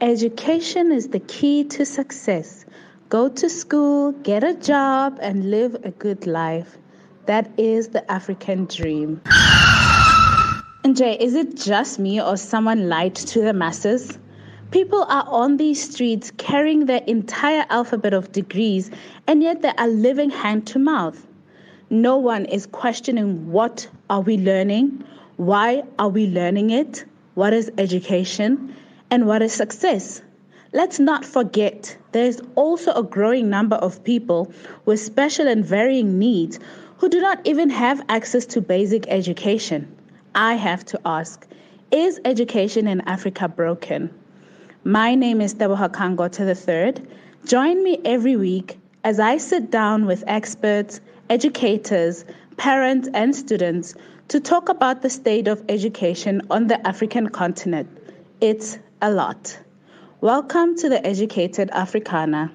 Education is the key to success. Go to school, get a job, and live a good life. That is the African dream. And Jay, is it just me or someone lied to the masses? People are on these streets carrying their entire alphabet of degrees, and yet they are living hand to mouth. No one is questioning what are we learning, why are we learning it, what is education, and what is success. Let's not forget there is also a growing number of people with special and varying needs who do not even have access to basic education. I have to ask, is education in Africa broken? My name is Teboha Kangota III. Join me every week as I sit down with experts, educators, parents, and students to talk about the state of education on the African continent. It's a lot. Welcome to the Educated Africana.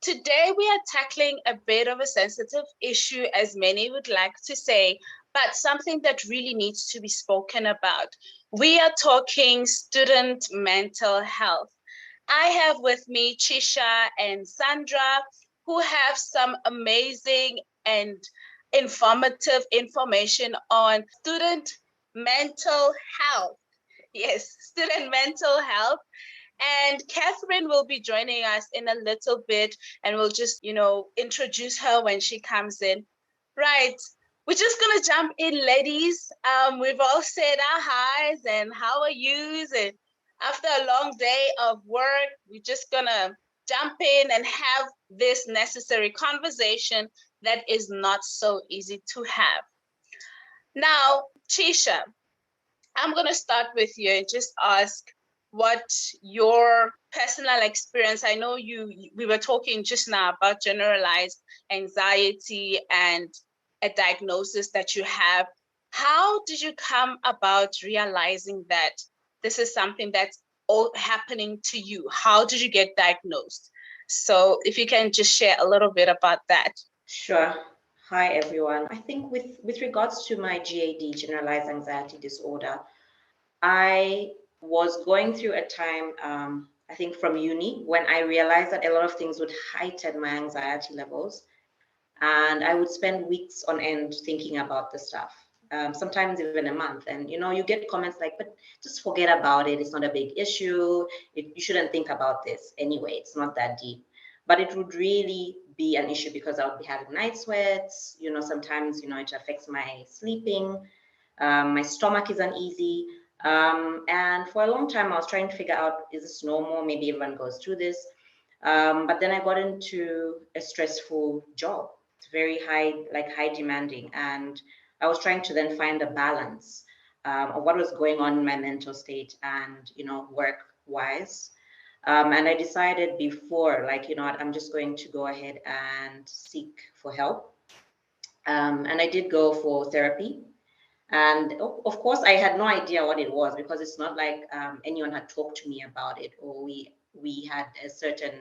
Today we are tackling a bit of a sensitive issue, as many would like to say, but something that really needs to be spoken about. We are talking student mental health. I have with me Chisha and Sandra, who have some amazing and informative information on student mental health. Yes, student mental health. And Catherine will be joining us in a little bit, and we'll just, introduce her when she comes in. Right. We're just going to jump in, ladies. We've all said our highs and how are yous. And after a long day of work, we're just going to jump in and have this necessary conversation that is not so easy to have. Now, Chisha, I'm going to start with you and just ask what your personal experience. I know we were talking just now about generalized anxiety and a diagnosis that you have. How did you come about realizing that this is something that's all happening to you? How did you get diagnosed? So if you can just share a little bit about that. Sure. Hi, everyone. I think with regards to my GAD, generalized anxiety disorder, I was going through a time, I think from uni, when I realized that a lot of things would heighten my anxiety levels. And I would spend weeks on end thinking about the stuff, sometimes even a month. And, you get comments like, but just forget about it. It's not a big issue. You shouldn't think about this anyway. It's not that deep. But it would really be an issue because I would be having night sweats. Sometimes, it affects my sleeping. My stomach is uneasy. And for a long time, I was trying to figure out, is this normal? Maybe everyone goes through this. But then I got into a stressful job. It's very high demanding. And I was trying to then find a balance of what was going on in my mental state and, work-wise. And I decided before, I'm just going to go ahead and seek for help. And I did go for therapy. And of course, I had no idea what it was because it's not like anyone had talked to me about it, or we had a certain,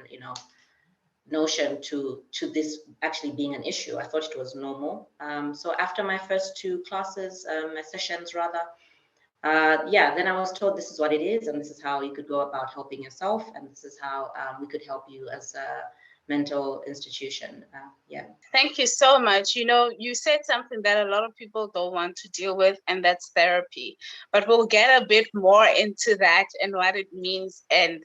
notion to this actually being an issue. I thought it was normal. So after my first two classes, sessions rather, then I was told this is what it is, and this is how you could go about helping yourself, and this is how we could help you as a mental institution. Thank you so much. You said something that a lot of people don't want to deal with, and that's therapy. But we'll get a bit more into that and what it means and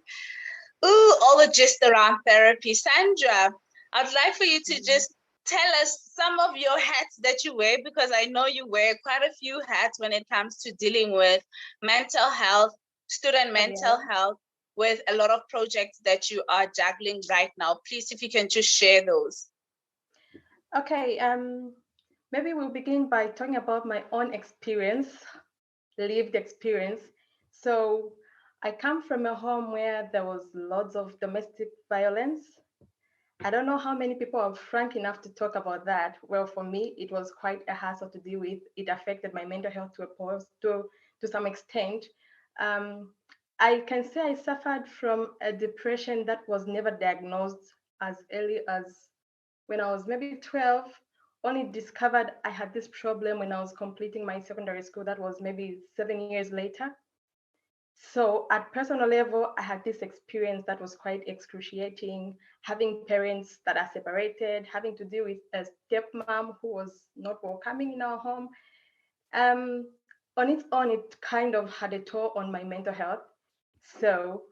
all the gist around therapy. Sandra, I'd like for you to just tell us some of your hats that you wear, because I know you wear quite a few hats when it comes to dealing with mental health, student mental health, with a lot of projects that you are juggling right now. Please, if you can just share those. Okay, maybe we'll begin by talking about my own experience, lived experience. So I come from a home where there was lots of domestic violence. I don't know how many people are frank enough to talk about that. Well, for me, it was quite a hassle to deal with. It affected my mental health to to some extent. I can say I suffered from a depression that was never diagnosed as early as when I was maybe 12. Only discovered I had this problem when I was completing my secondary school. That was maybe 7 years later. So at personal level, I had this experience that was quite excruciating, having parents that are separated, having to deal with a stepmom who was not welcoming in our home. On its own, it kind of had a toll on my mental health. So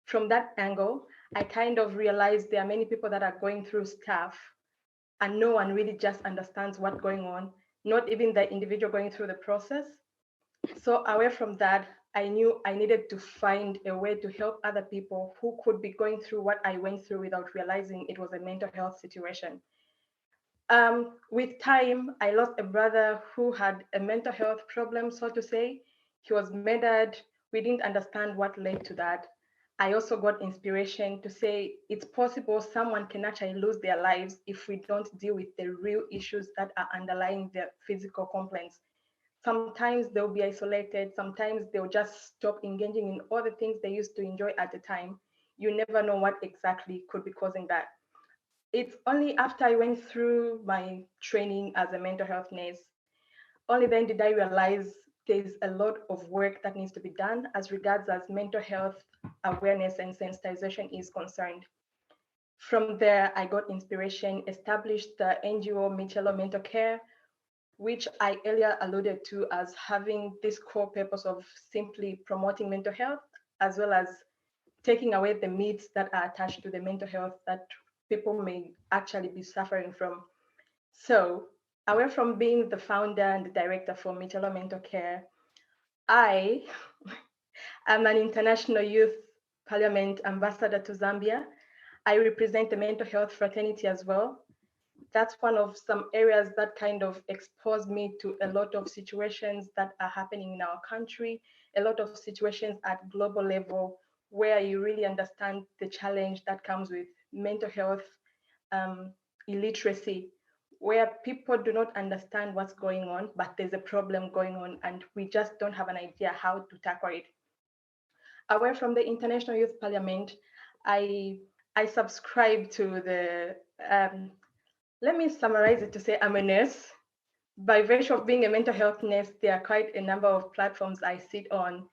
from that angle, I kind of realized there are many people that are going through stuff and no one really just understands what's going on, not even the individual going through the process. So away from that, I knew I needed to find a way to help other people who could be going through what I went through without realizing it was a mental health situation. With time, I lost a brother who had a mental health problem, so to say. He was murdered. We didn't understand what led to that. I also got inspiration to say it's possible someone can actually lose their lives if we don't deal with the real issues that are underlying their physical complaints. Sometimes they'll be isolated. Sometimes they'll just stop engaging in all the things they used to enjoy at the time. You never know what exactly could be causing that. It's only after I went through my training as a mental health nurse, only then did I realize there's a lot of work that needs to be done as regards as mental health awareness and sensitization is concerned. From there, I got inspiration, established the NGO Michelo Mental Care, which I earlier alluded to as having this core purpose of simply promoting mental health, as well as taking away the myths that are attached to the mental health that people may actually be suffering from. So, away from being the founder and the director for Michelo Mental Care, I am an international youth parliament ambassador to Zambia. I represent the mental health fraternity as well. That's one of some areas that kind of exposed me to a lot of situations that are happening in our country, a lot of situations at global level where you really understand the challenge that comes with mental health illiteracy, where people do not understand what's going on, but there's a problem going on and we just don't have an idea how to tackle it. Away from the International Youth Parliament, I I subscribe to the let me summarize it to say I'm a nurse. By virtue of being a mental health nurse, there are quite a number of platforms I sit on.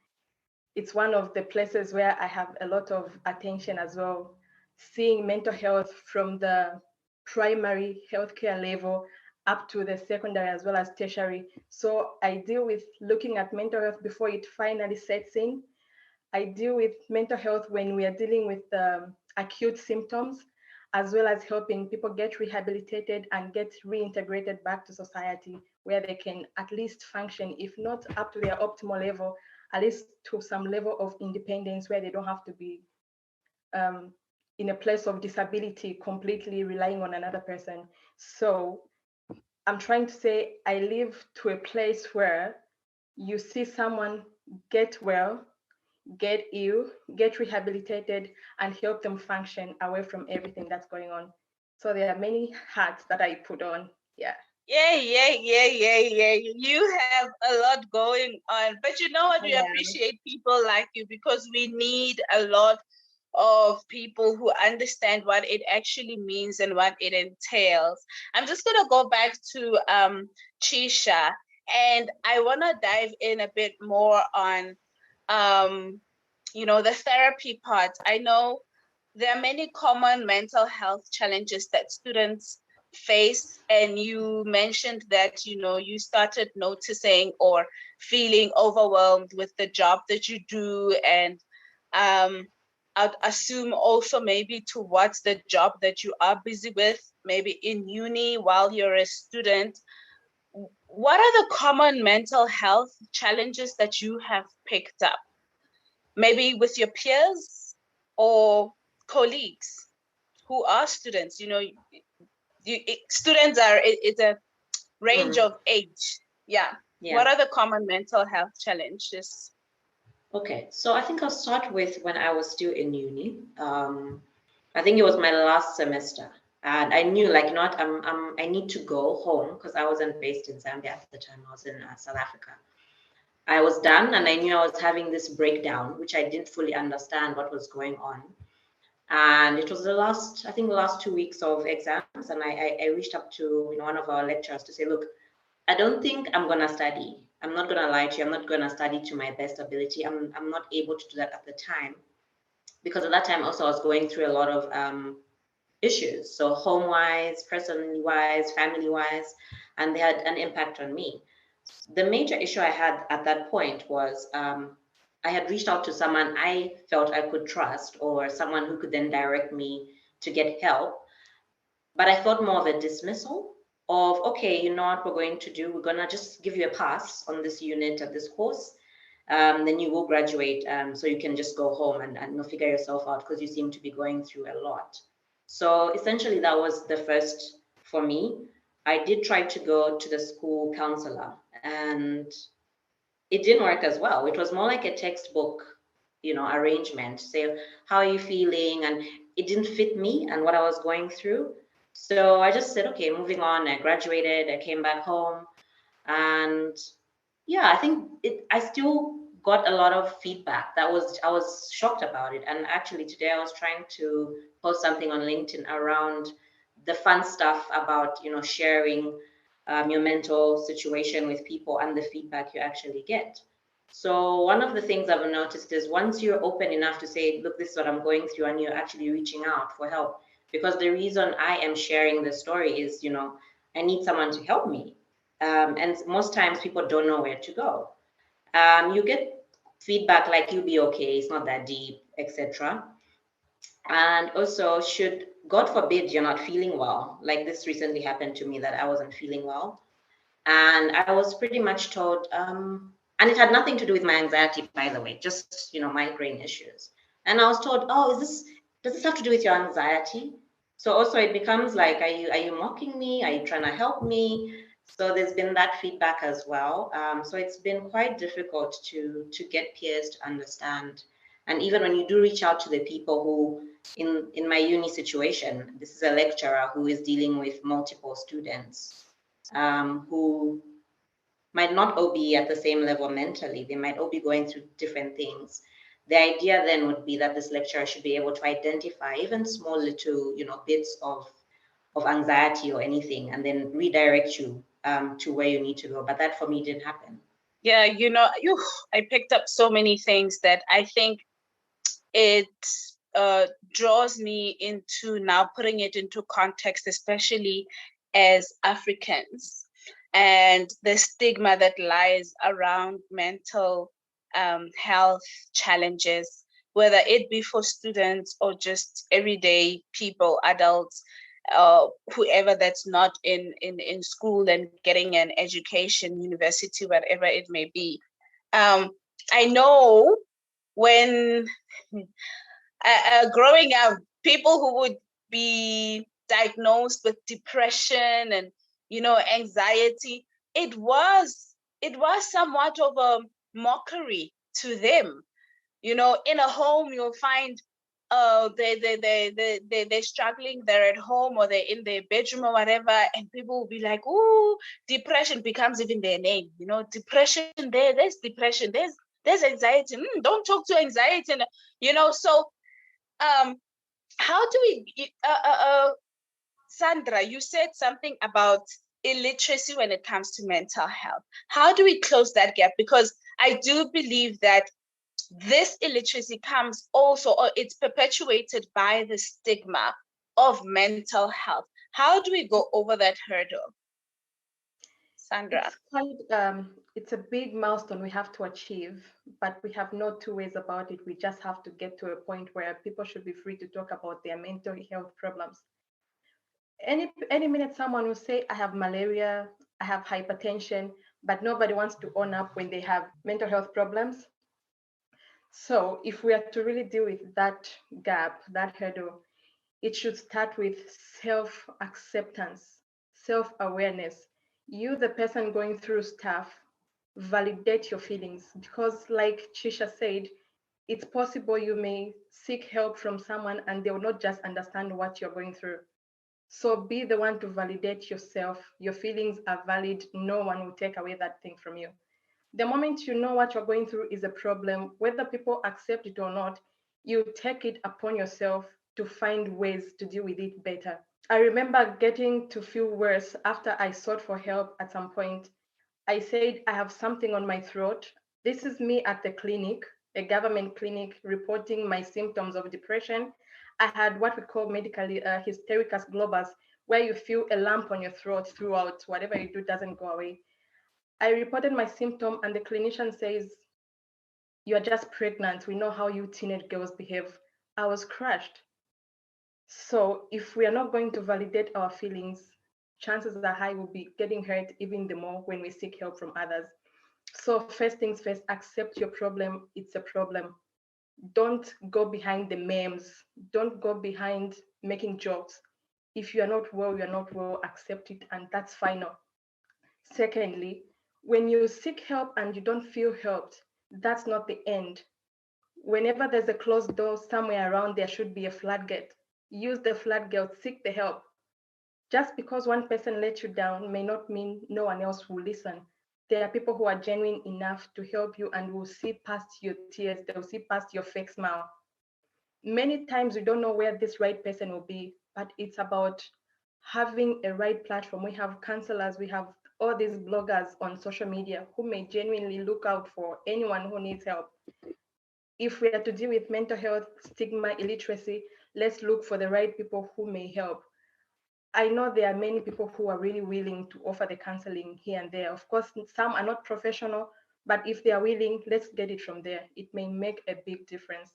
It's one of the places where I have a lot of attention as well, seeing mental health from the primary healthcare level up to the secondary as well as tertiary. So I deal with looking at mental health before it finally sets in. I deal with mental health when we are dealing with acute symptoms, as well as helping people get rehabilitated and get reintegrated back to society where they can at least function, if not up to their optimal level, at least to some level of independence where they don't have to be in a place of disability, completely relying on another person. So I'm trying to say I live to a place where you see someone get well, get ill, get rehabilitated, and help them function away from everything that's going on. So there are many hats that I put on. Yeah. Yeah. You have a lot going on. But you know what? We Yeah. appreciate people like you because we need a lot of people who understand what it actually means and what it entails. I'm just going to go back to Chisha, and I want to dive in a bit more on the therapy part. I know there are many common mental health challenges that students face, and you mentioned that you started noticing or feeling overwhelmed with the job that you do, and I'd assume also maybe towards the job that you are busy with, maybe in uni while you're a student. What are the common mental health challenges that you have picked up? Maybe with your peers or colleagues who are students. Students are, it's a range of age. Yeah. What are the common mental health challenges? Okay, so I think I'll start with when I was still in uni. I think it was my last semester, and I knew, like, I need to go home because I wasn't based in Zambia at the time. I was in South Africa. I was done and I knew I was having this breakdown, which I didn't fully understand what was going on. And it was the last 2 weeks of exams. And I reached up to one of our lecturers to say, look, I don't think I'm going to study. I'm not going to lie to you. I'm not going to study to my best ability. I'm not able to do that at the time. Because at that time also I was going through a lot of issues. So home-wise, personally-wise, family-wise, and they had an impact on me. The major issue I had at that point was I had reached out to someone I felt I could trust, or someone who could then direct me to get help. But I felt more of a dismissal of, okay, you know what we're going to do? We're going to just give you a pass on this unit at this course. Then you will graduate, so you can just go home and figure yourself out because you seem to be going through a lot. So essentially that was the first for me. I did try to go to the school counselor and it didn't work as well. It was more like a textbook, arrangement. Say, how are you feeling? And it didn't fit me and what I was going through. So I just said, okay, moving on. I graduated, I came back home. And yeah, I think I still got a lot of feedback. I was shocked about it. And actually today I was trying to post something on LinkedIn around the fun stuff about, sharing your mental situation with people and the feedback you actually get. So one of the things I've noticed is once you're open enough to say, look, this is what I'm going through, and you're actually reaching out for help, because the reason I am sharing the story is, I need someone to help me. And most times people don't know where to go. You get feedback like you'll be okay, it's not that deep, etc. And also, should God forbid you're not feeling well, like this recently happened to me that I wasn't feeling well, and I was pretty much told, and it had nothing to do with my anxiety, by the way, just migraine issues. And I was told, oh, does this have to do with your anxiety? So also it becomes like, are you mocking me? Are you trying to help me? So there's been that feedback as well. So it's been quite difficult to get peers to understand. And even when you do reach out to the people who, in my uni situation, this is a lecturer who is dealing with multiple students who might not all be at the same level mentally. They might all be going through different things. The idea then would be that this lecturer should be able to identify even small little, bits of anxiety or anything, and then redirect you to where you need to go. But that for me didn't happen. Yeah, I picked up so many things that I think it draws me into now putting it into context, especially as Africans, and the stigma that lies around mental health challenges, whether it be for students or just everyday people, adults, whoever that's not in school and getting an education, university, whatever it may be. I know when growing up, people who would be diagnosed with depression and anxiety, it was somewhat of a mockery to them. In a home, you'll find they're struggling, they're at home or they're in their bedroom or whatever, and people will be like, "Oh, depression," becomes even their name. Depression, there's depression, there's anxiety. Don't talk to anxiety, so how do we Sandra, you said something about illiteracy when it comes to mental health. How do we close that gap? Because I do believe that this illiteracy comes also, or it's perpetuated by the stigma of mental health. How do we go over that hurdle? Sandra. It's a big milestone we have to achieve, but we have no two ways about it. We just have to get to a point where people should be free to talk about their mental health problems. Any minute someone will say, I have malaria, I have hypertension, but nobody wants to own up when they have mental health problems. So if we are to really deal with that gap, that hurdle, it should start with self-acceptance, self-awareness. You, the person going through stuff, validate your feelings, because like Chisha said, it's possible you may seek help from someone and they will not just understand what you're going through. So be the one to validate yourself. Your feelings are valid. No one will take away that thing from you. The moment you know what you're going through is a problem, whether people accept it or not, you take it upon yourself to find ways to deal with it better. I remember getting to feel worse after I sought for help at some point. I said, I have something on my throat. This is me at the clinic, a government clinic, reporting my symptoms of depression. I had what we call medically hystericus globus, where you feel a lump on your throat throughout. Whatever you do doesn't go away. I reported my symptom, and the clinician says, you're just pregnant. We know how you teenage girls behave. I was crushed. So if we are not going to validate our feelings, chances are high we'll be getting hurt even the more when we seek help from others. So first things first, accept your problem. It's a problem. Don't go behind the memes. Don't go behind making jokes. If you are not well, you're not well, accept it, and that's final. Secondly, when you seek help and you don't feel helped, that's not the end. Whenever there's a closed door somewhere around, there should be a floodgate. Use the floodgate, seek the help. Just because one person let you down may not mean no one else will listen. There are people who are genuine enough to help you and will see past your tears, they'll see past your fake smile. Many times we don't know where this right person will be, but it's about having a right platform. We have counselors, we have all these bloggers on social media who may genuinely look out for anyone who needs help. If we are to deal with mental health, stigma, illiteracy, let's look for the right people who may help. I know there are many people who are really willing to offer the counseling here and there. Of course, some are not professional, but if they are willing, let's get it from there. It may make a big difference.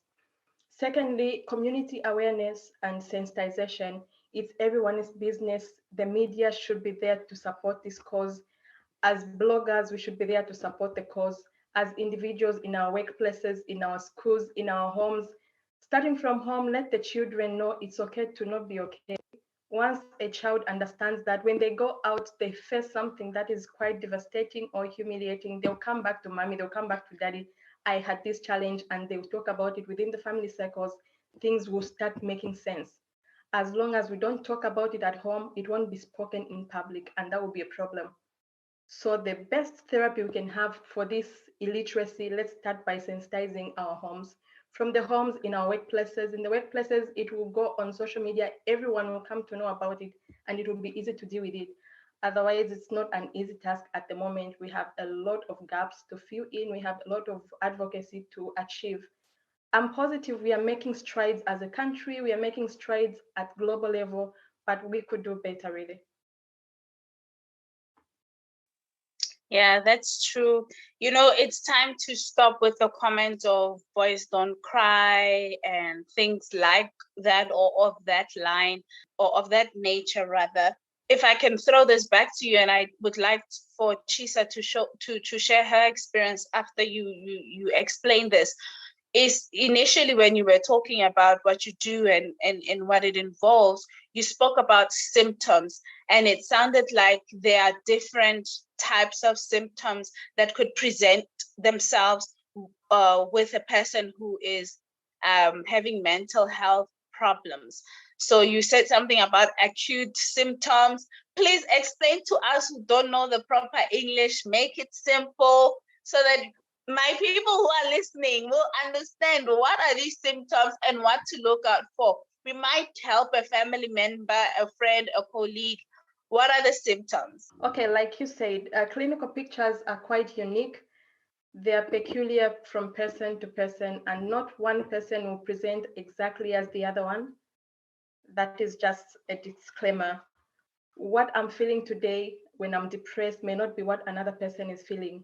Secondly, community awareness and sensitization. It's everyone's business. The media should be there to support this cause. As bloggers, we should be there to support the cause. As individuals in our workplaces, in our schools, in our homes, starting from home, let the children know it's okay to not be okay. Once a child understands that when they go out, they face something that is quite devastating or humiliating, they'll come back to mommy, they'll come back to daddy. I had this challenge, and they'll talk about it within the family circles. Things will start making sense. As long as we don't talk about it at home, it won't be spoken in public, and that will be a problem. So the best therapy we can have for this illiteracy, let's start by sensitizing our homes. From the homes, in our workplaces. In the workplaces, it will go on social media. Everyone will come to know about it, and it will be easy to deal with it. Otherwise, it's not an easy task at the moment. We have a lot of gaps to fill in. We have a lot of advocacy to achieve. I'm positive we are making strides as a country. We are making strides at global level, but we could do better, really. Yeah, that's true. You know, it's time to stop with the comment of boys don't cry and things like that, or of that line, or of that nature, rather. If I can throw this back to you, and I would like for Chisha to share her experience after you explain this, is initially when you were talking about what you do and what it involves, you spoke about symptoms, and it sounded like there are different types of symptoms that could present themselves with a person who is having mental health problems. So you said something about acute symptoms. Please explain to us who don't know the proper English, make it simple so that my people who are listening will understand what are these symptoms and what to look out for. We might help a family member, a friend, a colleague. What are the symptoms? Okay, like you said, clinical pictures are quite unique. They are peculiar from person to person, and not one person will present exactly as the other one. That is just a disclaimer. What I'm feeling today when I'm depressed may not be what another person is feeling.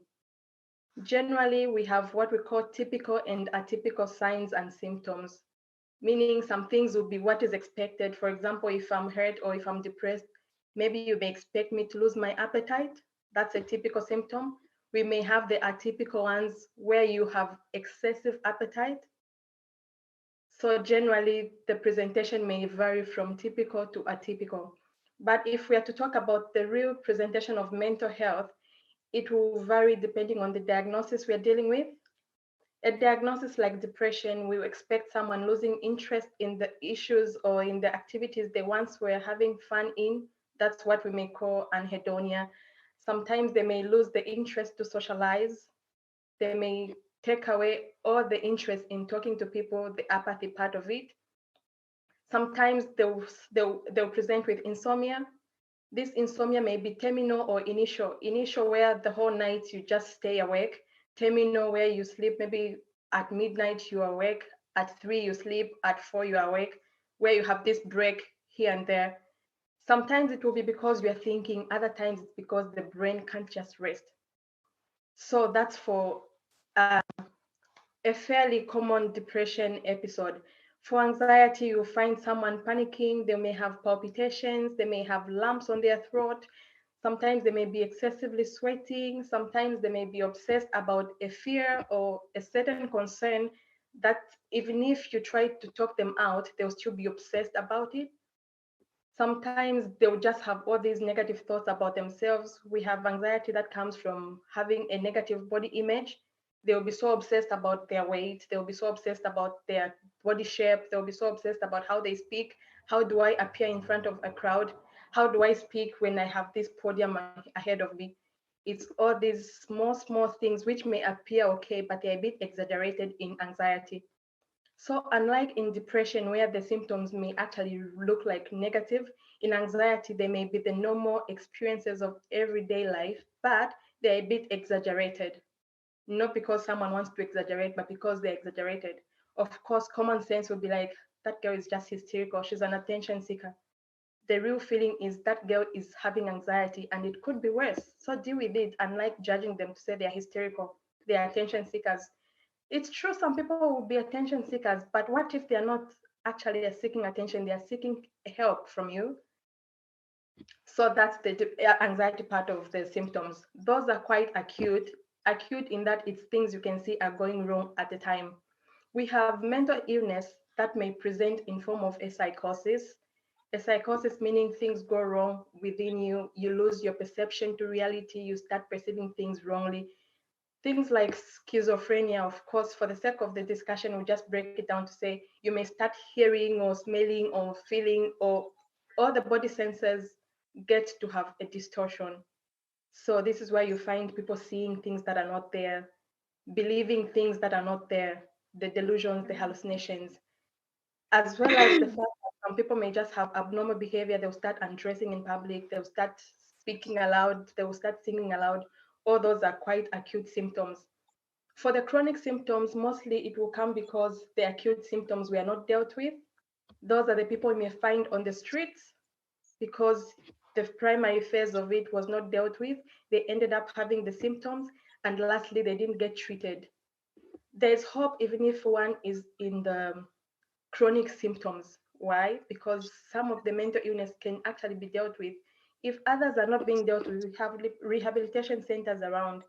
Generally, we have what we call typical and atypical signs and symptoms, meaning some things will be what is expected. For example, if I'm hurt or if I'm depressed, maybe you may expect me to lose my appetite. That's a typical symptom. We may have the atypical ones where you have excessive appetite. So generally, the presentation may vary from typical to atypical. But if we are to talk about the real presentation of mental health, it will vary depending on the diagnosis we are dealing with. A diagnosis like depression, we expect someone losing interest in the issues or in the activities they once were having fun in. That's what we may call anhedonia. Sometimes they may lose the interest to socialize. They may take away all the interest in talking to people, the apathy part of it. Sometimes they'll present with insomnia. This insomnia may be terminal or initial. Initial, where the whole night you just stay awake. Terminal, where you sleep maybe at midnight you are awake, at 3 you sleep, at 4 you are awake, where you have this break here and there. Sometimes it will be because you are thinking, other times it's because the brain can't just rest. So that's for a fairly common depression episode. For anxiety, you'll find someone panicking, they may have palpitations, they may have lumps on their throat. Sometimes they may be excessively sweating. Sometimes they may be obsessed about a fear or a certain concern that even if you try to talk them out, they'll still be obsessed about it. Sometimes they'll just have all these negative thoughts about themselves. We have anxiety that comes from having a negative body image. They'll be so obsessed about their weight. They'll be so obsessed about their body shape. They'll be so obsessed about how they speak. How do I appear in front of a crowd? How do I speak when I have this podium ahead of me? It's all these small things which may appear okay, but they're a bit exaggerated in anxiety. So unlike in depression, where the symptoms may actually look like negative, in anxiety, they may be the normal experiences of everyday life, but they're a bit exaggerated. Not because someone wants to exaggerate, but because they're exaggerated. Of course, common sense would be like, that girl is just hysterical, she's an attention seeker. The real feeling is that girl is having anxiety and it could be worse. So deal with it, unlike judging them to say they're hysterical, they're attention seekers. It's true, some people will be attention seekers, but what if they're not actually seeking attention, they're seeking help from you? So that's the anxiety part of the symptoms. Those are quite acute in that it's things you can see are going wrong at the time. We have mental illness that may present in form of a psychosis. A psychosis meaning things go wrong within you, you lose your perception to reality, you start perceiving things wrongly. Things like schizophrenia, of course, for the sake of the discussion, we'll just break it down to say you may start hearing or smelling or feeling, or all the body senses get to have a distortion. So this is where you find people seeing things that are not there, believing things that are not there, the delusions, the hallucinations, as well as the fact that some people may just have abnormal behavior. They'll start undressing in public, they'll start speaking aloud, they'll start singing aloud. All those are quite acute symptoms. For the chronic symptoms, mostly it will come because the acute symptoms were not dealt with. Those are the people you may find on the streets because the primary phase of it was not dealt with. They ended up having the symptoms, and lastly, they didn't get treated. There's hope even if one is in the chronic symptoms. Why? Because some of the mental illness can actually be dealt with. If others are not being dealt with, we have rehabilitation centers around.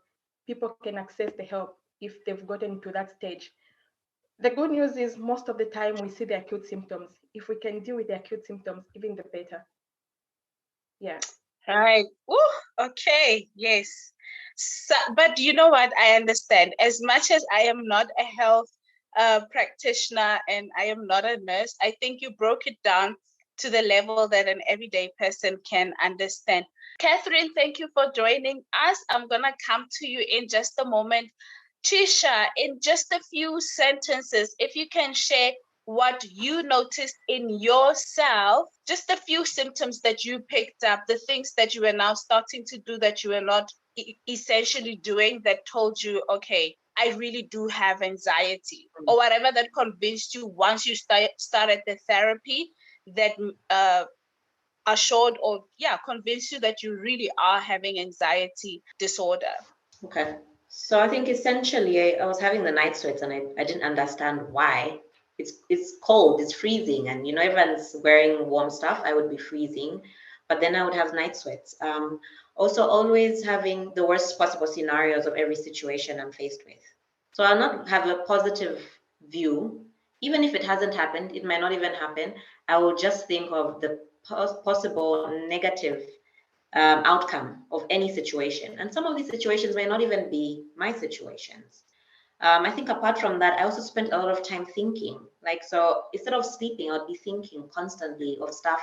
People can access the help if they've gotten to that stage. The good news is most of the time we see the acute symptoms. If we can deal with the acute symptoms, even the better. Yeah. All right. Ooh, okay. Yes. So, but you know what? I understand. As much as I am not a health practitioner and I am not a nurse, I think you broke it down to the level that an everyday person can understand. Catherine, thank you for joining us. I'm going to come to you in just a moment. Chisha, in just a few sentences, if you can share what you noticed in yourself, just a few symptoms that you picked up, the things that you are now starting to do that you were not essentially doing, that told you, okay, I really do have anxiety, or whatever that convinced you once you started the therapy that assured or convinced you that you really are having anxiety disorder. Okay. So I think essentially I was having the night sweats and I didn't understand why. It's cold, it's freezing, and everyone's wearing warm stuff. I would be freezing, but then I would have night sweats. Also, always having the worst possible scenarios of every situation I'm faced with. So I'll not have a positive view, even if it hasn't happened. It might not even happen. I will just think of the possible negative outcome of any situation. And some of these situations may not even be my situations. I think apart from that, I also spent a lot of time thinking. So instead of sleeping, I'd be thinking constantly of stuff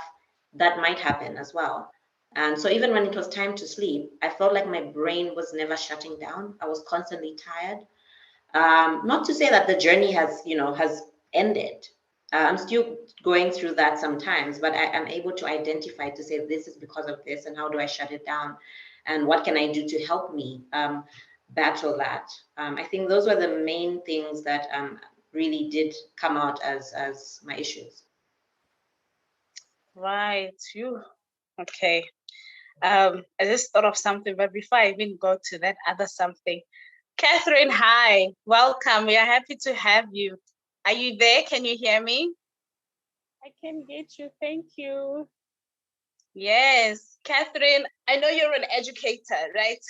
that might happen as well. And so even when it was time to sleep, I felt like my brain was never shutting down. I was constantly tired. Not to say that the journey has ended. I'm still going through that sometimes, but I am able to identify to say this is because of this, and how do I shut it down, and what can I do to help me battle that. I think those were the main things that really did come out as my issues. Right. You. Okay. I just thought of something, but before I even go to that other something, Catherine, hi, welcome. We are happy to have you. Are you there? Can you hear me? I can get you. Thank you. Yes, Catherine, I know you're an educator, right?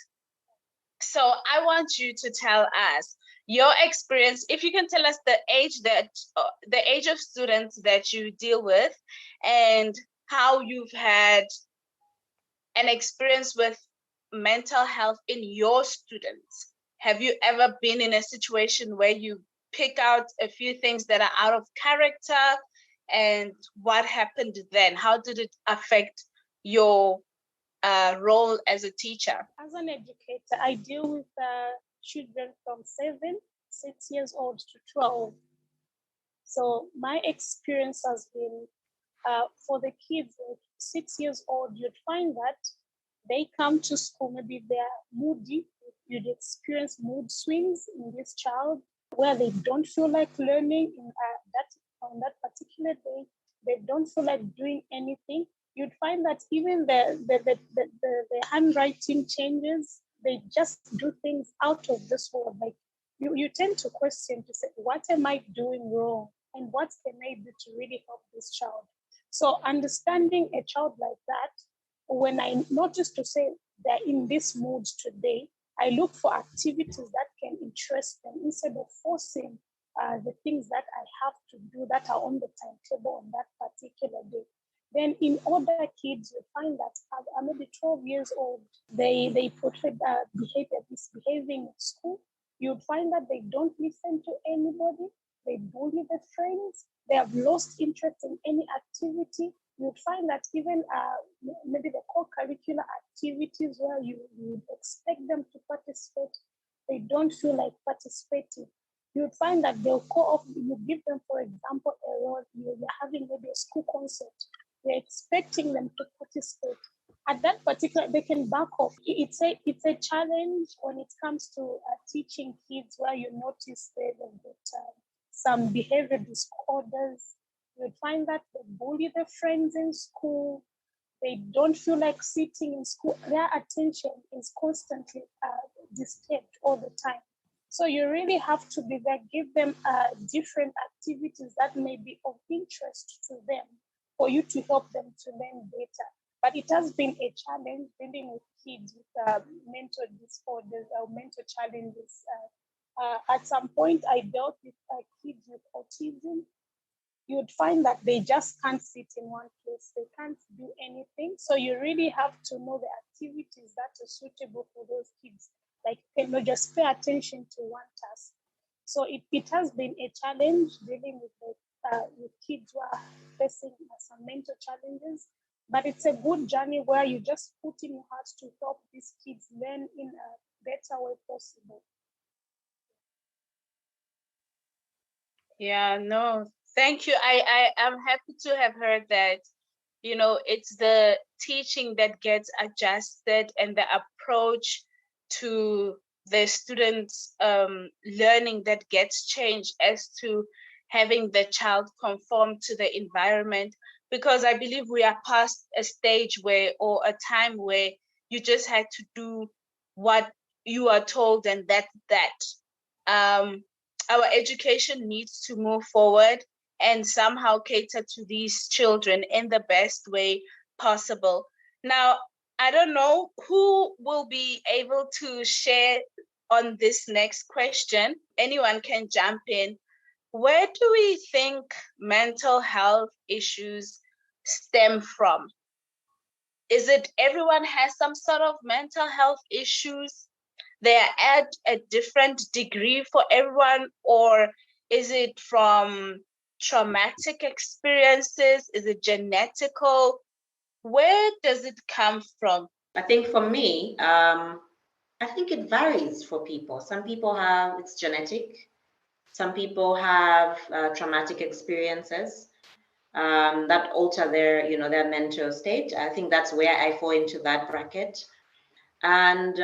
So I want you to tell us your experience. If you can tell us the age of students that you deal with, and how you've had an experience with mental health in your students. Have you ever been in a situation where you pick out a few things that are out of character, and what happened then? How did it affect your role as a teacher? As an educator, I deal with children from 6 years old to 12. So my experience has been for the kids like 6 years old, you'd find that they come to school, maybe they're moody, you'd experience mood swings in this child where they don't feel like learning on that particular day, they don't feel like doing anything. You'd find that even the handwriting changes, they just do things out of this world. Like you tend to question to say, what am I doing wrong? And what can I do to really help this child? So understanding a child like that, when I notice to say they're in this mood today, I look for activities that can interest them instead of forcing the things that I have to do that are on the timetable on that particular day. Then in older kids, you find that maybe 12 years old, they portray behavior, misbehaving in school. You'd find that they don't listen to anybody, they bully their friends, they have lost interest in any activity. You'd find that even maybe the co-curricular activities where you would expect them to participate, they don't feel like participating. You'd find that they'll co-op, you give them, for example, a role, you're having maybe a school concert, you're expecting them to participate. At that particular, they can back off. It's a challenge when it comes to teaching kids where you notice they've got some behavior disorders. You'd find that they bully their friends in school. They don't feel like sitting in school. Their attention is constantly disturbed all the time. So you really have to be there, give them different activities that may be of interest to them for you to help them to learn better. But it has been a challenge dealing with kids with mental disorders or mental challenges. At some point, I dealt with kids with autism. You'd find that they just can't sit in one place. They can't do anything. So you really have to know the activities that are suitable for those kids. Like, you know, just pay attention to one task. So it has been a challenge dealing with kids who are facing some mental challenges. But it's a good journey where you just put in your heart to help these kids learn in a better way possible. Yeah, no, thank you. I am happy to have heard that, you know, it's the teaching that gets adjusted and the approach to the students' learning that gets changed as to having the child conform to the environment. Because I believe we are past a stage where, or a time where you just had to do what you are told, and that's that. Our education needs to move forward and somehow cater to these children in the best way possible. Now, I don't know who will be able to share on this next question. Anyone can jump in. Where do we think mental health issues stem from? Is it everyone has some sort of mental health issues? They are at a different degree for everyone, or is it from traumatic experiences? Is it genetical? Where does it come from? I think for me, I think it varies for people. Some people have, it's genetic. Some people have traumatic experiences that alter their, their mental state. I think that's where I fall into that bracket. And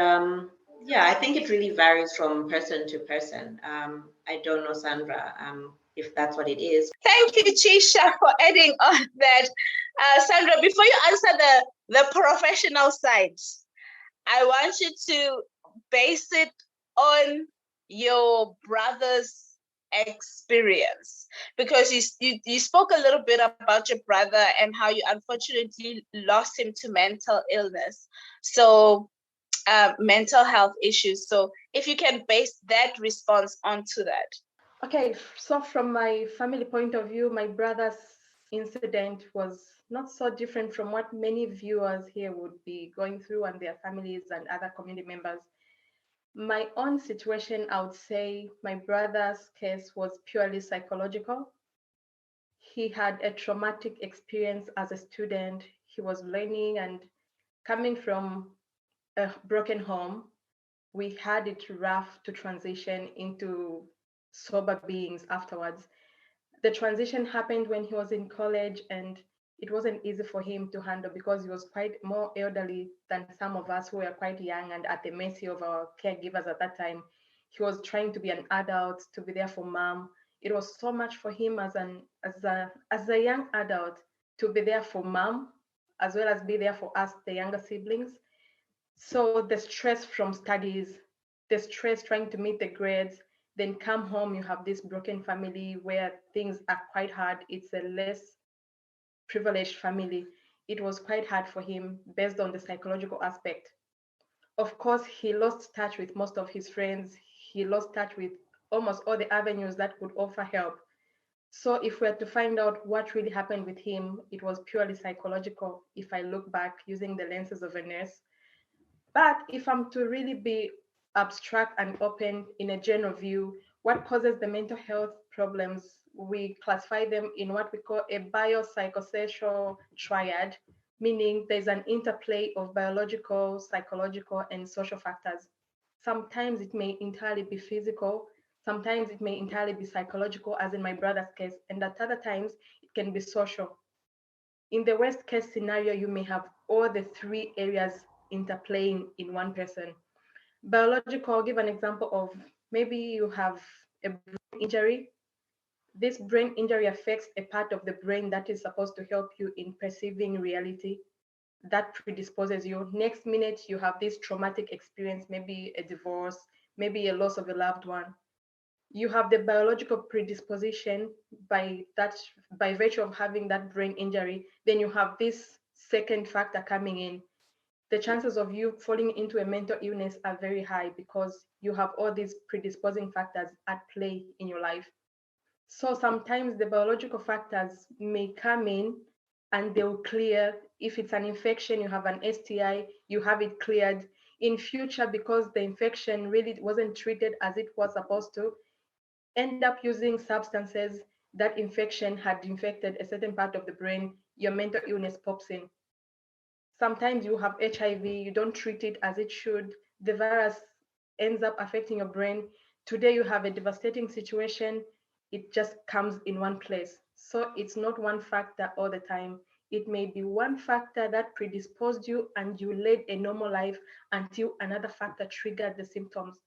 yeah, I think it really varies from person to person. I don't know, Sandra, if that's what it is. Thank you, Chisha, for adding on that. Sandra, before you answer the professional side, I want you to base it on your brother's experience, because you spoke a little bit about your brother and how you unfortunately lost him to mental illness. So mental health issues. So if you can base that response onto that. Okay, so from my family point of view, my brother's incident was not so different from what many viewers here would be going through and their families and other community members. My own situation, I would say my brother's case was purely psychological. He had a traumatic experience as a student. He was learning and coming from a broken home. We had it rough to transition into sober beings afterwards. The transition happened when he was in college, and it wasn't easy for him to handle because he was quite more elderly than some of us who were quite young and at the mercy of our caregivers at that time. He was trying to be an adult, to be there for mom. It was so much for him as a young adult to be there for mom as well as be there for us, the younger siblings. So the stress from studies, the stress trying to meet the grades, then come home, you have this broken family where things are quite hard. It's a less privileged family. It was quite hard for him based on the psychological aspect. Of course, he lost touch with most of his friends. He lost touch with almost all the avenues that could offer help. So if we had to find out what really happened with him, it was purely psychological if I look back using the lenses of a nurse. But if I'm to really be abstract and open in a general view, what causes the mental health problems, we classify them in what we call a biopsychosocial triad, meaning there's an interplay of biological, psychological, and social factors. Sometimes it may entirely be physical, sometimes it may entirely be psychological, as in my brother's case, and at other times it can be social. In the worst case scenario, you may have all the three areas interplaying in one person. Biological, I'll give an example of maybe you have a brain injury. This brain injury affects a part of the brain that is supposed to help you in perceiving reality. That predisposes you. Next minute, you have this traumatic experience, maybe a divorce, maybe a loss of a loved one. You have the biological predisposition by virtue of having that brain injury. Then you have this second factor coming in. The chances of you falling into a mental illness are very high because you have all these predisposing factors at play in your life. So sometimes the biological factors may come in and they'll clear. If it's an infection, you have an STI, you have it cleared. In future, because the infection really wasn't treated as it was supposed to, end up using substances, that infection had infected a certain part of the brain, your mental illness pops in. Sometimes you have HIV, you don't treat it as it should, the virus ends up affecting your brain. Today you have a devastating situation, it just comes in one place. So it's not one factor all the time. It may be one factor that predisposed you and you led a normal life until another factor triggered the symptoms.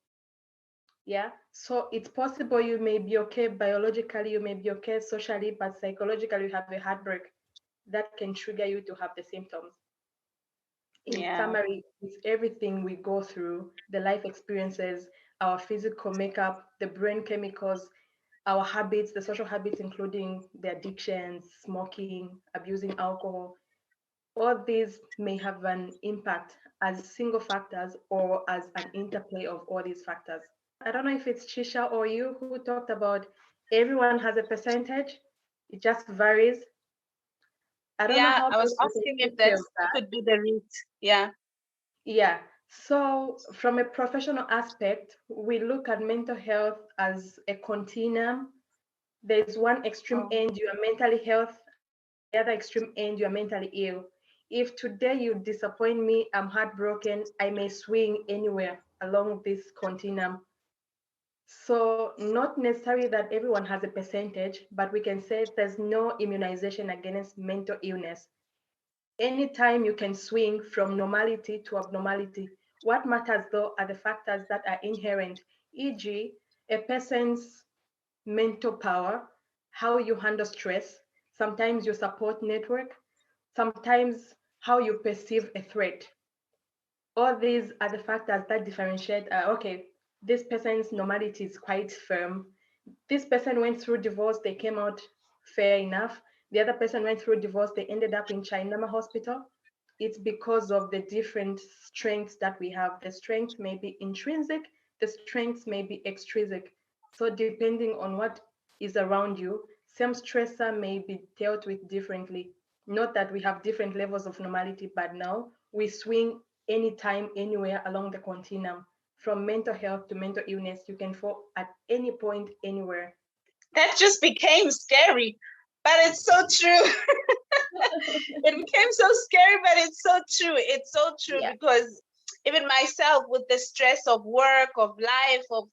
Yeah, so it's possible you may be okay biologically, you may be okay socially, but psychologically you have a heartbreak that can trigger you to have the symptoms. In summary, it's everything we go through, the life experiences, our physical makeup, the brain chemicals, our habits, the social habits, including the addictions, smoking, abusing alcohol. All these may have an impact as single factors or as an interplay of all these factors. I don't know if it's Chisha or you who talked about everyone has a percentage. It just varies. I don't know how I was best I can asking if take that care of that. could be the root. Yeah. Yeah. So from a professional aspect, we look at mental health as a continuum. There's one extreme end, you are mentally health, the other extreme end, you are mentally ill. If today you disappoint me, I'm heartbroken, I may swing anywhere. along this continuum. So not necessarily that everyone has a percentage, but we can say there's no immunization against mental illness. Anytime you can swing from normality to abnormality. What matters though are the factors that are inherent, e.g., a person's mental power, how you handle stress, sometimes your support network, sometimes how you perceive a threat. All these are the factors that differentiate, okay, this person's normality is quite firm. This person went through divorce, they came out fair enough. The other person went through divorce, they ended up in Chainama Hospital. It's because of the different strengths that we have. The strength may be intrinsic, the strengths may be extrinsic. So depending on what is around you, same stressor may be dealt with differently. Not that we have different levels of normality, but now we swing anytime, anywhere along the continuum. From mental health to mental illness, you can fall at any point, anywhere. That just became scary, but it's so true. It became so scary, but it's so true. It's so true, yeah. Because even myself, with the stress of work, of life, of,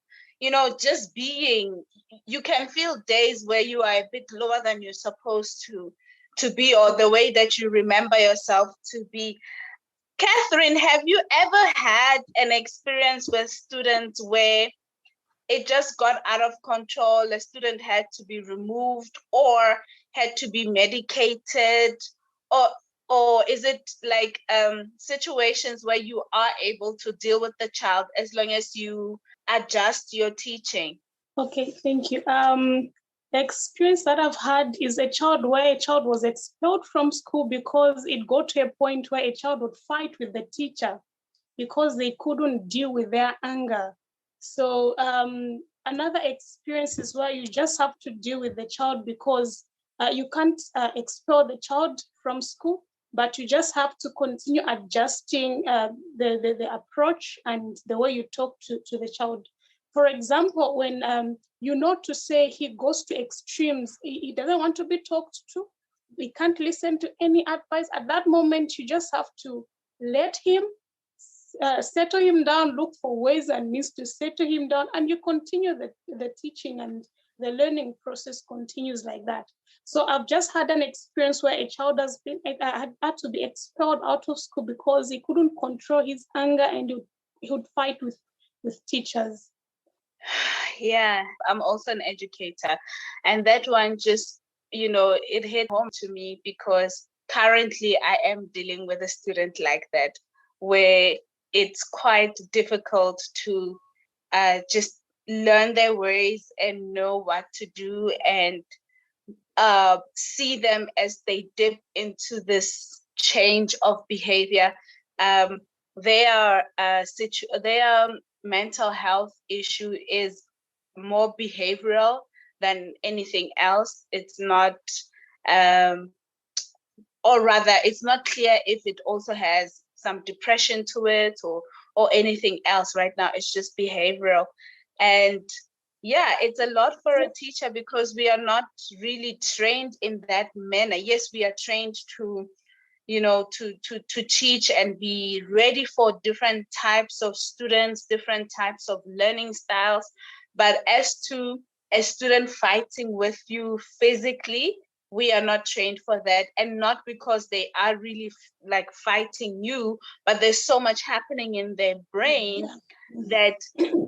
just being, you can feel days where you are a bit lower than you're supposed to be, or the way that you remember yourself to be. Catherine, have you ever had an experience with students where it just got out of control, a student had to be removed or had to be medicated, or is it like situations where you are able to deal with the child as long as you adjust your teaching? Okay, thank you. The experience that I've had is a child was expelled from school because it got to a point where a child would fight with the teacher because they couldn't deal with their anger. So another experience is where you just have to deal with the child because you can't expel the child from school, but you just have to continue adjusting the approach and the way you talk to the child. For example, when to say he goes to extremes, he doesn't want to be talked to, he can't listen to any advice. At that moment, you just have to let him, settle him down, look for ways and means to settle him down, and you continue the teaching, and the learning process continues like that. So I've just had an experience where a child had to be expelled out of school because he couldn't control his anger and he would fight with teachers. Yeah, I'm also an educator, and that one just, it hit home to me because currently I am dealing with a student like that, where it's quite difficult to just learn their ways and know what to do, and see them as they dip into this change of behavior. Their mental health issue is more behavioral than anything else. It's not, or rather, it's not clear if it also has some depression to it or anything else. Right now, it's just behavioral. And yeah, it's a lot for a teacher because we are not really trained in that manner. Yes, we are trained to teach and be ready for different types of students, different types of learning styles. But as to a student fighting with you physically, we are not trained for that. And not because they are really like fighting you, but there's so much happening in their brain that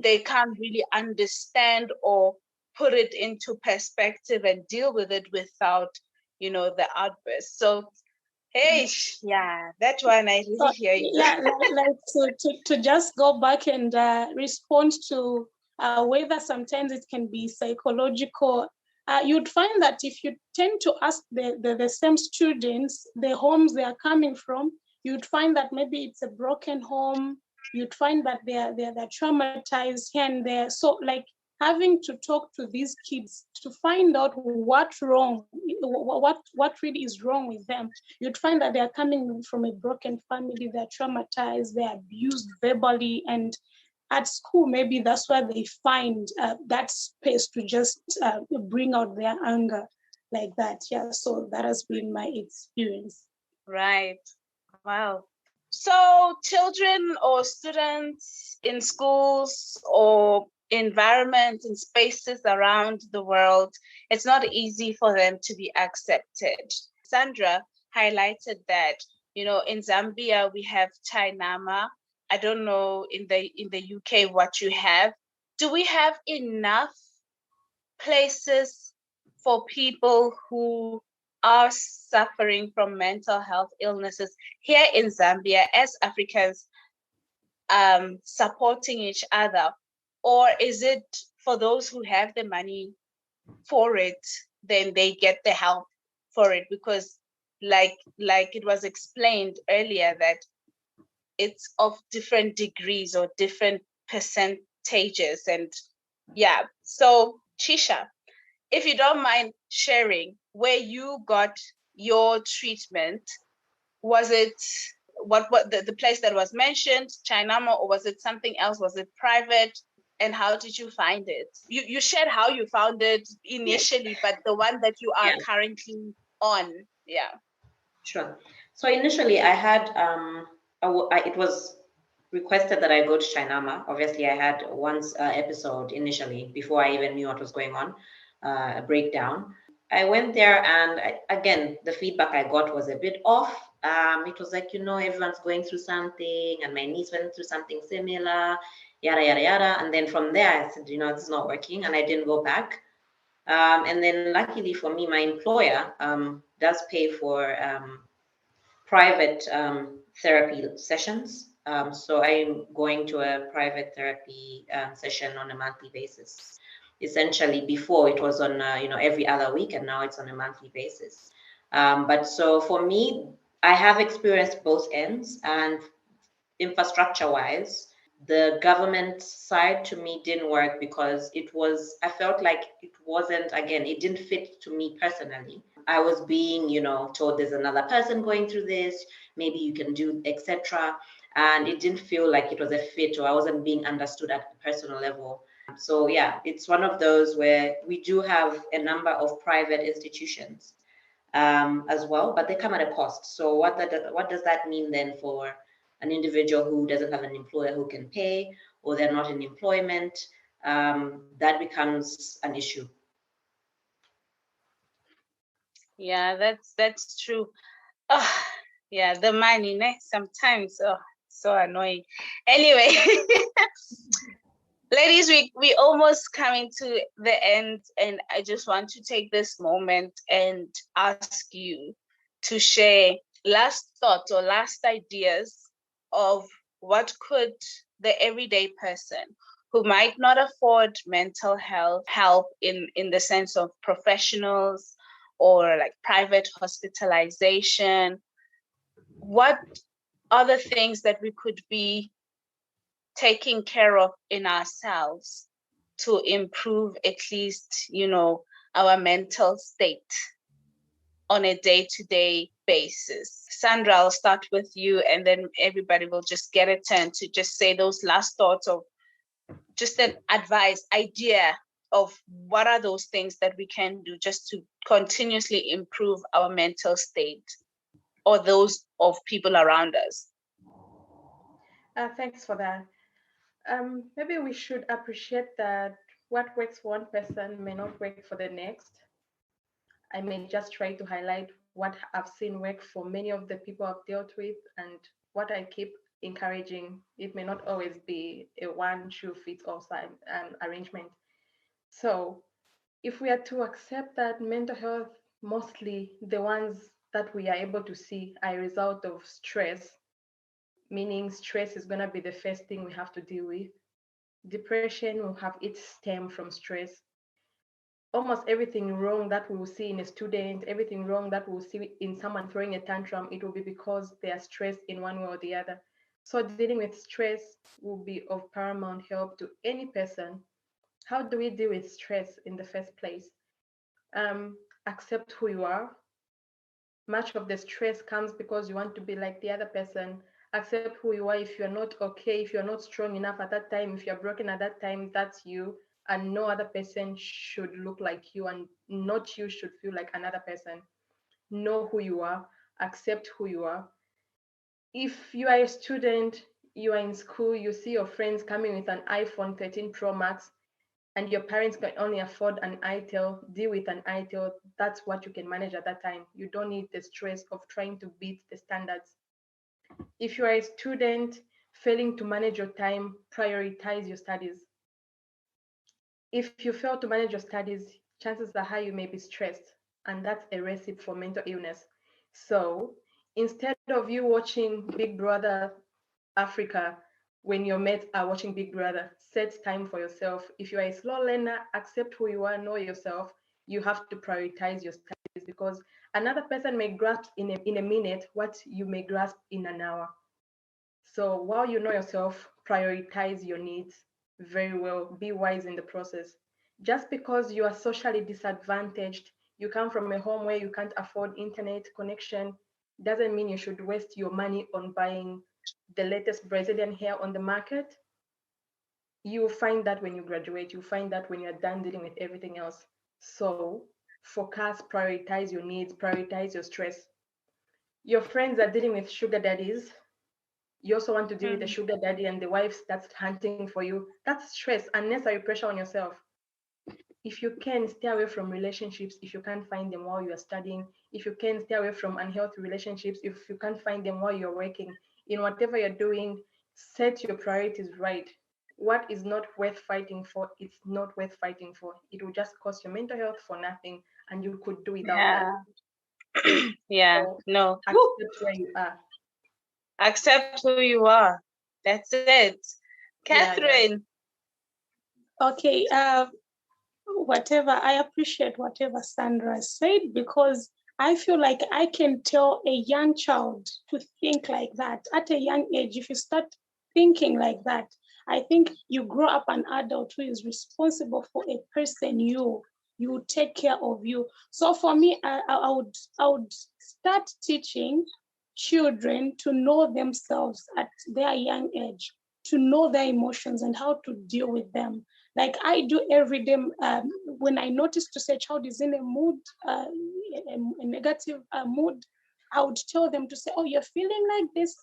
they can't really understand or put it into perspective and deal with it without, the outburst. So, hey, yeah, that one I really hear you. Yeah, to just go back and respond to whether sometimes it can be psychological. You'd find that if you tend to ask the same students the homes they are coming from, you'd find that maybe it's a broken home. You'd find that they're traumatized here and there. So like having to talk to these kids to find out what's wrong, what really is wrong with them. You'd find that they're coming from a broken family, they're traumatized, they're abused verbally, and at school, maybe that's where they find that space to just bring out their anger like that. Yeah, so that has been my experience. Right. Wow. So children or students in schools or environments and spaces around the world, it's not easy for them to be accepted. Sandra highlighted that, in Zambia we have Chainama. I don't know in the UK what you have. Do we have enough places for people who are suffering from mental health illnesses here in Zambia as Africans, supporting each other? Or is it for those who have the money for it, then they get the help for it? Because like it was explained earlier, that it's of different degrees or different percentages. And yeah, so Chisha, if you don't mind sharing where you got your treatment, was it what the place that was mentioned, Chainama, or was it something else? Was it private? And how did you find it? You shared how you found it initially, but the one that you are currently on, yeah. Sure. So initially I had, it was requested that I go to Chainama. Obviously I had once episode initially before I even knew what was going on, a breakdown. I went there and again, the feedback I got was a bit off. It was like, everyone's going through something and my niece went through something similar, yada, yada, yada. And then from there I said, this is not working, and I didn't go back. And then luckily for me, my employer does pay for private therapy sessions. So I'm going to a private therapy session on a monthly basis. Essentially, before it was on every other week, and now it's on a monthly basis. But so for me, I have experienced both ends, and infrastructure-wise, the government side to me didn't work because I felt like it wasn't, again, it didn't fit to me personally. I was being, told there's another person going through this, maybe you can do, etc. And it didn't feel like it was a fit, or I wasn't being understood at a personal level. So yeah, it's one of those where we do have a number of private institutions as well, but they come at a cost. So what does that mean then for an individual who doesn't have an employer who can pay, or they're not in employment? That becomes an issue. Yeah, that's true. Oh, yeah, the money, sometimes, so annoying. Anyway, ladies, we almost coming to the end, and I just want to take this moment and ask you to share last thoughts or last ideas of what could the everyday person who might not afford mental health help in the sense of professionals or like private hospitalization, what are the things that we could be taking care of in ourselves to improve at least, our mental state on a day-to-day basis? Sandra, I'll start with you, and then everybody will just get a turn to just say those last thoughts of just an advice, idea of what are those things that we can do just to continuously improve our mental state or those of people around us. Thanks for that. Maybe we should appreciate that what works for one person may not work for the next. I may just try to highlight what I've seen work for many of the people I've dealt with, and what I keep encouraging. It may not always be a one shoe fits all arrangement. So if we are to accept that mental health, mostly the ones that we are able to see are a result of stress, meaning stress is going to be the first thing we have to deal with. Depression will have its stem from stress. Almost everything wrong that we will see in a student, everything wrong that we'll see in someone throwing a tantrum, it will be because they are stressed in one way or the other. So dealing with stress will be of paramount help to any person. How do we deal with stress in the first place? Accept who you are. Much of the stress comes because you want to be like the other person. Accept who you are. If you're not okay, if you're not strong enough at that time, if you're broken at that time, that's you. And no other person should look like you, and not you should feel like another person. Know who you are, accept who you are. if you are a student, you are in school, you see your friends coming with an iPhone 13 Pro Max, and your parents can only afford an itel, deal with an itel, that's what you can manage at that time. You don't need the stress of trying to beat the standards. If you are a student failing to manage your time, prioritize your studies. If you fail to manage your studies, chances are high you may be stressed, and that's a recipe for mental illness. So instead of you watching Big Brother Africa when your mates are watching Big Brother, set time for yourself. If you are a slow learner, accept who you are, know yourself. You have to prioritize your studies because another person may grasp in a minute what you may grasp in an hour. So while you know yourself, prioritize your needs very well. Be wise in the process. Just because you are socially disadvantaged, you come from a home where you can't afford internet connection, doesn't mean you should waste your money on buying the latest Brazilian hair on the market. You will find that when you graduate, you'll find that when you're done dealing with everything else. So focus, prioritize your needs, prioritize your stress. Your friends are dealing with sugar daddies. You also want to deal with the sugar daddy and the wife that's hunting for you. That's stress, unnecessary pressure on yourself. If you can, stay away from relationships if you can't find them while you are studying. If you can, stay away from unhealthy relationships if you can't find them while you're working. In whatever you're doing, set your priorities right. What is not worth fighting for, it's not worth fighting for. It will just cost your mental health for nothing, and you could do without that. Yeah, So no. accept where you are. Accept who you are. That's it. Catherine. Okay. Whatever, I appreciate whatever Sandra said, because I feel like I can tell a young child to think like that at a young age. If you start thinking like that, I think you grow up an adult who is responsible for a person. You take care of you. So for me, I would start teaching children to know themselves at their young age, to know their emotions and how to deal with them. Like I do every day. When I notice to say a child is in a mood, a negative mood, I would tell them to say, oh, you're feeling like this.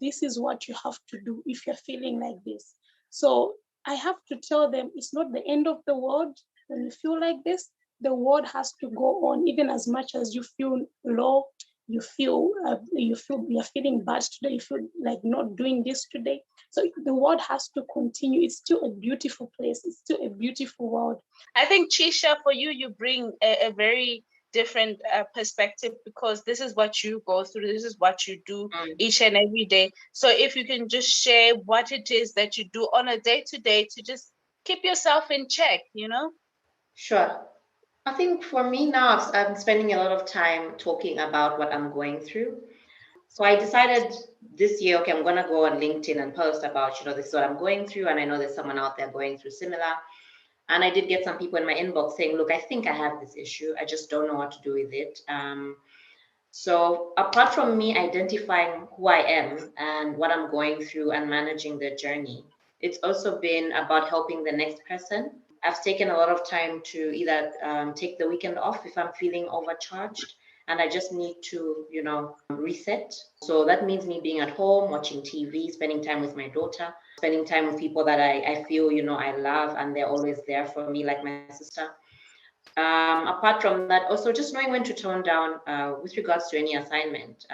This is what you have to do if you're feeling like this. So I have to tell them it's not the end of the world. When you feel like this, the world has to go on. Even as much as you feel low, you feel you're feeling bad today, you feel like not doing this today. So the world has to continue. It's still a beautiful place. It's still a beautiful world. I think, Chisha, for you, you bring a very different perspective, because this is what you go through. This is what you do each and every day. So if you can just share what it is that you do on a day-to-day to just keep yourself in check, you know? Sure. I think for me now, I'm spending a lot of time talking about what I'm going through. So I decided this year, okay, I'm going to go on LinkedIn and post about, this is what I'm going through. And I know there's someone out there going through similar. And I did get some people in my inbox saying, look, I think I have this issue. I just don't know what to do with it. So apart from me identifying who I am and what I'm going through and managing the journey, it's also been about helping the next person. I've taken a lot of time to either take the weekend off if I'm feeling overcharged and I just need to, reset. So that means me being at home, watching TV, spending time with my daughter, spending time with people that I feel, I love, and they're always there for me, like my sister. Apart from that, also just knowing when to tone down with regards to any assignment.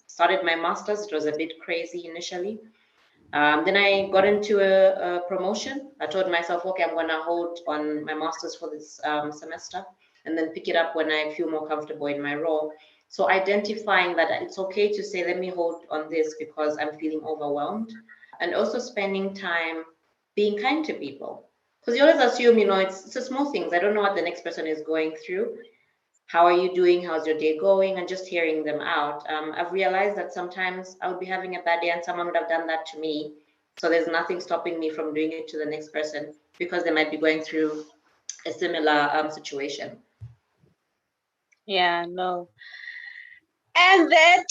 Started my master's, it was a bit crazy initially. Then I got into a promotion. I told myself, okay, I'm going to hold on my master's for this semester and then pick it up when I feel more comfortable in my role. So identifying that it's okay to say, let me hold on this because I'm feeling overwhelmed. And also spending time being kind to people. Because you always assume, it's the small things. I don't know what the next person is going through. How are you doing? How's your day going? And just hearing them out. I've realized that sometimes I would be having a bad day and someone would have done that to me. So there's nothing stopping me from doing it to the next person because they might be going through a similar situation. Yeah, no. And that,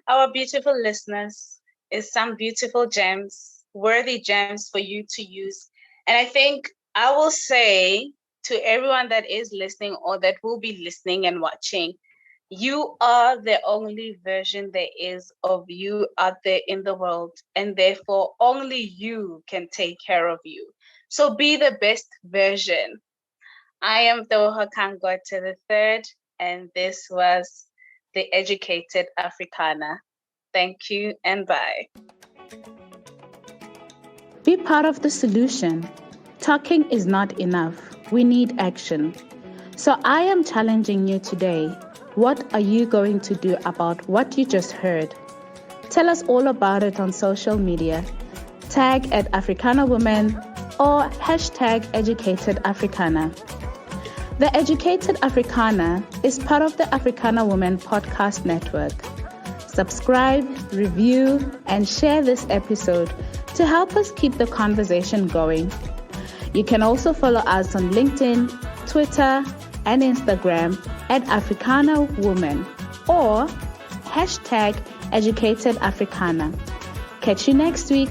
our beautiful listeners, is some beautiful gems, worthy gems for you to use. And I think I will say to everyone that is listening or that will be listening and watching, You are the only version there is of you out there in the world, and therefore only you can take care of you. So be the best version. I am Doha Kangwata III, and this was the Educated Africana. Thank you and bye. Be part of the solution. Talking is not enough. We need action. So I am challenging you today. What are you going to do about what you just heard? Tell us all about it on social media. Tag at Africana Women or hashtag Educated Africana. The Educated Africana is part of the Africana Women Podcast Network. Subscribe, review, and share this episode to help us keep the conversation going. You can also follow us on LinkedIn, Twitter, and Instagram at Africana Woman or hashtag Educated Africana. Catch you next week.